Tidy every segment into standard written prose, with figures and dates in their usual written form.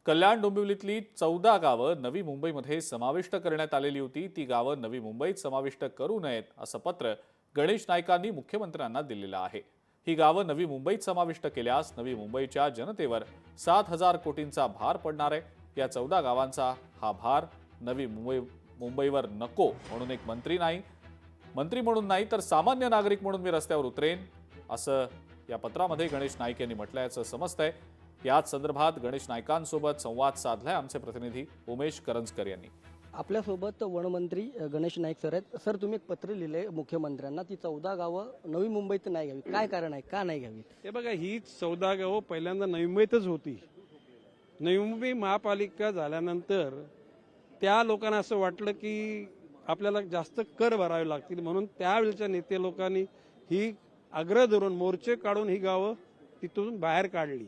कल्याण डोंबिवलीतली 14 गावं नवी मुंबईमध्ये समाविष्ट करण्यात आलेली होती। ती गावं नवी मुंबईत समाविष्ट करू नयेत असं पत्र गणेश नाईकांनी मुख्यमंत्र्यांना दिलेलं आहे। ही गावं नवी मुंबईत समाविष्ट केल्यास नवी मुंबईच्या जनतेवर 7,000 कोटींचा भार पडणार आहे। या 14 गावांचा हा भार नवी मुंबईवर नको म्हणून एक मंत्री म्हणून नाही तर सामान्य नागरिक म्हणून मी रस्त्यावर उतरेन असं या पत्रामध्ये गणेश नाईक यांनी म्हटल्याचं समजतंय। याच संदर्भात गणेश नाईकांसोबत संवाद साधलाय आमचे प्रतिनिधी उमेश करंजकर यांनी। आपल्यासोबत वनमंत्री गणेश नाईक सर आहेत। सर, तुम्ही एक पत्र लिहिले मुख्यमंत्र्यांना, ती 14 गावं नवी मुंबईत नाही घ्यावी, काय कारण आहे, का नाही घ्यावी? हे बघा, ही 14 गावं पहिल्यांदा नवी मुंबईतच होती। नवी मुंबई महापालिका झाल्यानंतर त्या लोकांना असं वाटलं की आपल्याला जास्त कर भरावे लागतील, म्हणून त्यावेळच्या नेते लोकांनी ही आग्रह धरून मोर्चे काढून ही गावं तिथून बाहेर काढली।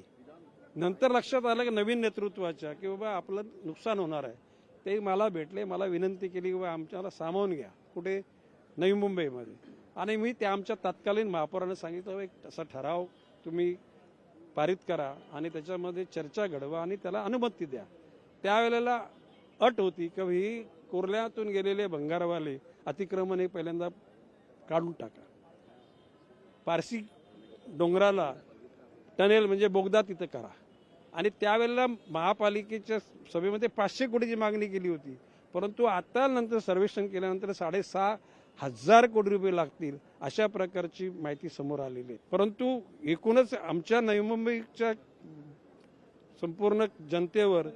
नंतर लक्षात आलं की नवीन नेतृत्वाच्या की बाबा आपलं नुकसान होणार आहे, ते मला भेटले, मला विनंती केली की बाबा आमच्याला सामावून घ्या कुठे, नवी मुंबईमध्ये। आणि मी त्या आमच्या तत्कालीन महापौरांना सांगितलं एक असा ठराव तुम्ही पारित करा आणि त्याच्यामध्ये चर्चा घडवा आणि त्याला अनुमती द्या। त्यावेळेला अट होती की ही कुर्ल्यातून गेलेले भंगारवाले अतिक्रमण हे पहिल्यांदा काढून टाका, पारसी डोंगराला टनेल म्हणजे बोगदा तिथं करा। आणि त्यावेळेला महापालिकेच्या सभेमध्ये 500 कोटीची मागणी केली होती, परंतु आता नंतर सर्वेक्षण केल्यानंतर 6,500 कोटी रुपये लागतील अशा प्रकारची माहिती समोर आलेली आहे। परंतु एकूणच आमच्या नवी मुंबईच्या संपूर्ण जनतेवर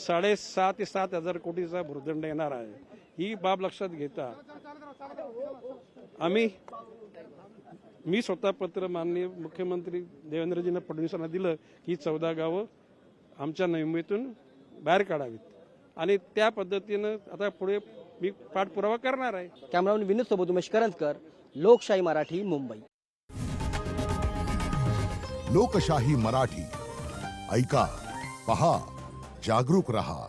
6,500 ते 7,000 कोटीचा भुर्दंड येणार आहे। ही बाब लक्षात घेता मी स्वतः पत्र माननीय मुख्यमंत्री देवेंद्रजींना फडणवीसांना दिलं की 14 गावं आमच्या नवी मुंबईतून बाहेर काढावीत आणि त्या पद्धतीनं आता पुढे मी पाठपुरावा करणार आहे। कॅमेरामॅन विनोद सोबत उमेश करंजकर, लोकशाही मराठी, मुंबई। लोकशाही मराठी, ऐका, पहा, जागरूक रहा।